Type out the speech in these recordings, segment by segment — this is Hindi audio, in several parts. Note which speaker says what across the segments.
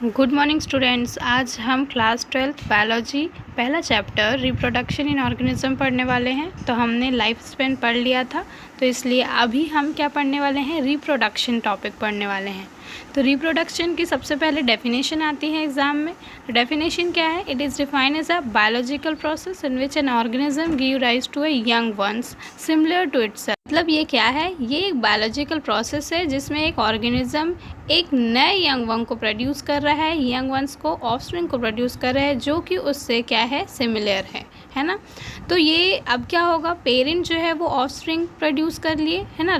Speaker 1: Good morning students. आज हम क्लास 12th बायोलॉजी पहला चैप्टर रिप्रोडक्शन इन ऑर्गेनिज्म पढ़ने वाले हैं। तो हमने लाइफ स्पेन पढ़ लिया था, तो इसलिए अभी हम क्या पढ़ने वाले हैं, रिप्रोडक्शन टॉपिक पढ़ने वाले हैं। तो रिप्रोडक्शन की सबसे पहले डेफिनेशन आती है एग्जाम में। तो डेफिनेशन क्या है? It is defined as a biological process in which an organism give rise to a young ones similar to itself. मतलब ये क्या है? ये एक बायोलॉजिकल प्रोसेस है जिसमें एक ऑर्गेनिज्म एक नए यंग वन को प्रोड्यूस कर रहा है, यंग वंस को, ऑफस्प्रिंग को प्रोड्यूस कर रहा है जो कि उससे क्या है, सिमिलर है ना। तो ये अब क्या होगा, पेरेंट जो है वो ऑफस्प्रिंग प्रोड्यूस कर लिए, है ना,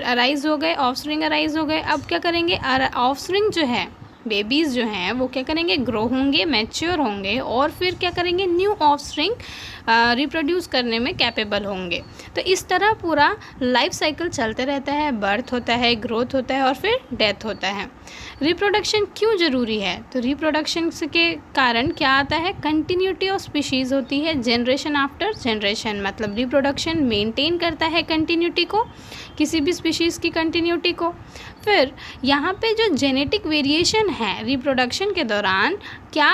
Speaker 1: अराइज हो गए, ऑफस्प्रिंग अराइज हो गए। अब क्या करेंगे, ऑफस्प्रिंग जो है, बेबीज़ जो हैं वो क्या करेंगे, ग्रो होंगे, मैच्योर होंगे और फिर क्या करेंगे, न्यू ऑफस्प्रिंग रिप्रोड्यूस करने में कैपेबल होंगे। तो इस तरह पूरा लाइफ साइकिल चलते रहता है, बर्थ होता है, ग्रोथ होता है और फिर डेथ होता है। रिप्रोडक्शन क्यों ज़रूरी है? तो रिप्रोडक्शन के कारण क्या आता है, कंटिन्यूटी ऑफ स्पीशीज़ होती है, जनरेशन आफ्टर जनरेशन। मतलब रिप्रोडक्शन मेंटेन करता है कंटिन्यूटी को, किसी भी स्पीशीज़ की कंटिन्यूटी को। फिर यहाँ पे जो जेनेटिक वेरिएशन है रिप्रोडक्शन के दौरान, क्या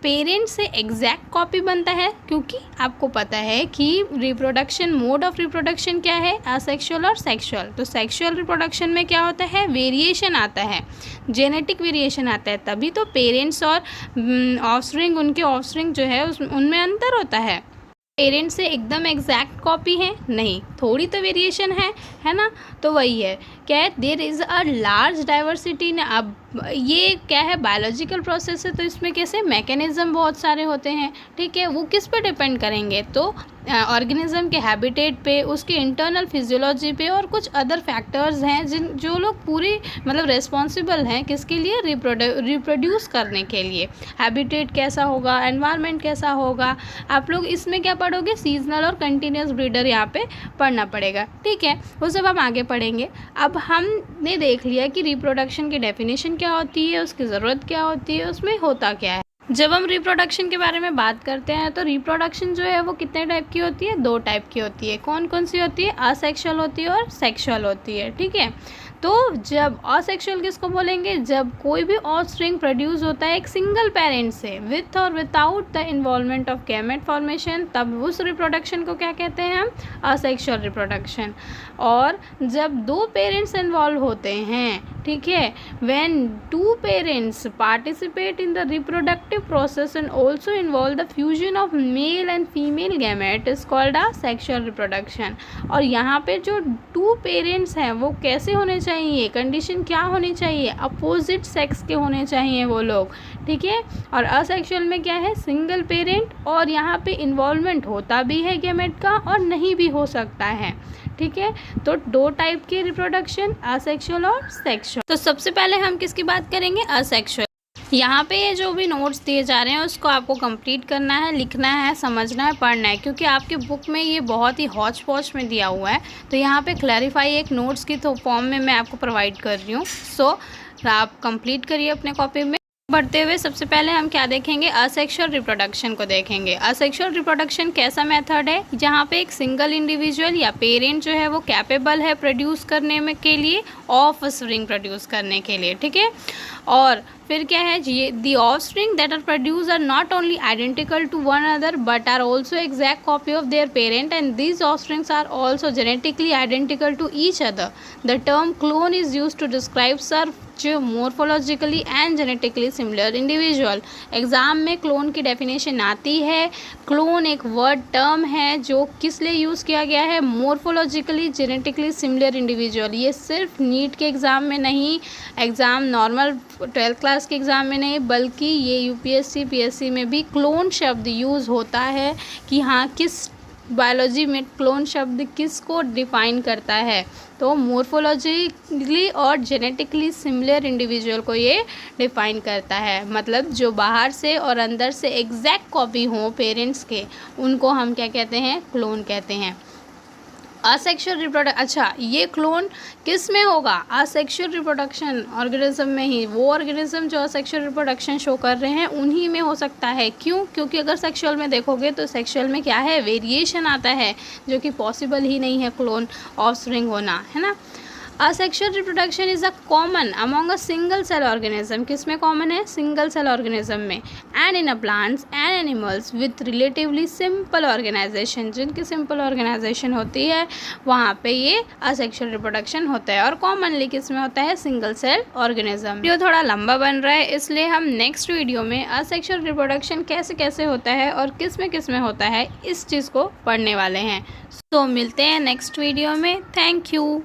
Speaker 1: पेरेंट से एग्जैक्ट कॉपी बनता है? क्योंकि आपको पता है कि रिप्रोडक्शन, मोड ऑफ रिप्रोडक्शन क्या है, असेक्सुअल और सेक्सुअल। तो सेक्सुअल रिप्रोडक्शन में क्या होता है, वेरिएशन आता है, जेनेटिक वेरिएशन आता है, तभी तो पेरेंट्स और ऑफस्प्रिंग, उनके ऑफस्प्रिंग जो है उनमें अंतर होता है। पेरेंट से एकदम एग्जैक्ट कॉपी है नहीं, थोड़ी तो वेरिएशन है ना। तो वही है, क्या है, there is a large diversity. अब ये क्या है, बायोलॉजिकल प्रोसेस है, तो इसमें कैसे मैकेनिज़्म बहुत सारे होते हैं, ठीक है। वो किस पे डिपेंड करेंगे, तो ऑर्गेनिज्म के हैबिटेट पे, उसके इंटरनल फिजियोलॉजी पे और कुछ अदर फैक्टर्स हैं जो लोग पूरी मतलब रिस्पॉन्सिबल हैं किसके लिए, रिप्रोड्यूस करने के लिए। हैबिटेट कैसा होगा, एनवायरनमेंट कैसा होगा, आप लोग इसमें क्या पढ़ोगे, सीजनल और कंटिन्यूस ब्रीडर यहाँ पे पढ़ना पड़ेगा, ठीक है। वो सब हम आगे पढ़ेंगे। अब हमने देख लिया कि रिप्रोडक्शन की डेफिनेशन क्या होती है, उसकी ज़रूरत क्या होती है, उसमें होता क्या है। जब हम रिप्रोडक्शन के बारे में बात करते हैं तो रिप्रोडक्शन जो है वो कितने टाइप की होती है, 2 टाइप की होती है। कौन कौन सी होती है? असेक्सुअल होती है और सेक्सुअल होती है, ठीक है। तो जब असेक्सुअल किसको बोलेंगे, जब कोई भी ऑफस्प्रिंग प्रोड्यूस होता है एक सिंगल पेरेंट से विथ और without the involvement of gamete formation, तब उस रिप्रोडक्शन को क्या कहते हैं हम, असेक्सुअल रिप्रोडक्शन। और जब 2 पेरेंट्स इन्वॉल्व होते हैं, ठीक है, when 2 parents participate in the reproductive process and also involve the fusion of male and female gamete is called a sexual reproduction. और यहाँ पे जो 2 पेरेंट्स हैं वो कैसे होने चाहिए, कंडीशन क्या होनी चाहिए, अपोजिट सेक्स के होने चाहिए वो लोग, ठीक है। और असेक्सुअल में क्या है, सिंगल पेरेंट, और यहाँ पे इन्वॉल्वमेंट होता भी है गैमेट का और नहीं भी हो सकता है, ठीक है। तो 2 टाइप के रिप्रोडक्शन, असेक्सुअल और सेक्सुअल। तो सबसे पहले हम किसकी बात करेंगे, असेक्सुअल। यहाँ पे ये जो भी नोट्स दिए जा रहे हैं उसको आपको कंप्लीट करना है, लिखना है, समझना है, पढ़ना है, क्योंकि आपके बुक में ये बहुत ही हौच पौच में दिया हुआ है। तो यहाँ पे क्लैरिफाई एक नोट्स की तो फॉर्म में मैं आपको प्रोवाइड कर रही हूँ। सो आप कंप्लीट करिए अपने कॉपी में। बढ़ते हुए सबसे पहले हम क्या देखेंगे, असेक्सुअल रिप्रोडक्शन को देखेंगे। असेक्सुअल रिप्रोडक्शन कैसा मेथड है, जहाँ पे एक सिंगल इंडिविजुअल या पेरेंट जो है वो कैपेबल है प्रोड्यूस करने में के लिए, ऑफस्प्रिंग प्रोड्यूस करने के लिए, ठीक है। और फिर क्या है, ये the offspring that are produce are not only identical to one other but are also exact copy of their parent and these offsprings are also genetically identical to each other. The term clone is use to describe सर्च morphologically and genetically similar individual. Exam में क्लोन की डेफिनेशन आती है। क्लोन एक वर्ड टर्म है जो किस लिए यूज़ किया गया है, मोर्फोलॉजिकली जेनेटिकली सिमिलर इंडिविजुअल। ये सिर्फ नीट के एग्ज़ाम में नहीं, एग्ज़ाम नॉर्मल 12th क्लास के एग्ज़ाम में नहीं, बल्कि ये यूपीएससी पीएससी में भी क्लोन शब्द यूज़ होता है कि हाँ, किस बायोलॉजी में क्लोन शब्द किसको डिफाइन करता है, तो मोर्फोलॉजिकली और जेनेटिकली सिमिलर इंडिविजुअल को ये डिफाइन करता है। मतलब जो बाहर से और अंदर से एग्जैक्ट कॉपी हो पेरेंट्स के, उनको हम क्या कहते हैं, क्लोन कहते हैं। असेक्सुअल रिप्रोडक्शन, अच्छा ये क्लोन किस में होगा, असेक्सुअल रिप्रोडक्शन ऑर्गेनिज्म में ही। वो ऑर्गेनिज्म जो असेक्सुअल रिप्रोडक्शन शो कर रहे हैं उन्हीं में हो सकता है। क्यों? क्योंकि अगर सेक्सुअल में देखोगे तो सेक्सुअल में क्या है, वेरिएशन आता है, जो कि पॉसिबल ही नहीं है क्लोन ऑफस्प्रिंग होना, है ना। Asexual reproduction is a common among a single cell organism, किस में कॉमन है? सिंगल सेल ऑर्गेनिज्म में। And in a plants and animals with relatively simple organisation, जिनकी सिंपल ऑर्गेनाइजेशन होती है वहाँ पे ये असेक्सुअल रिप्रोडक्शन होता है, और कॉमनली किस में होता है? Single cell organism. वीडियो थोड़ा लंबा बन रहा है, इसलिए हम नेक्स्ट वीडियो में असेक्सुअल रिप्रोडक्शन कैसे कैसे होता है और किस में होता है इस चीज़ को पढ़ने वाले हैं। तो मिलते हैं नेक्स्ट वीडियो में। Thank you.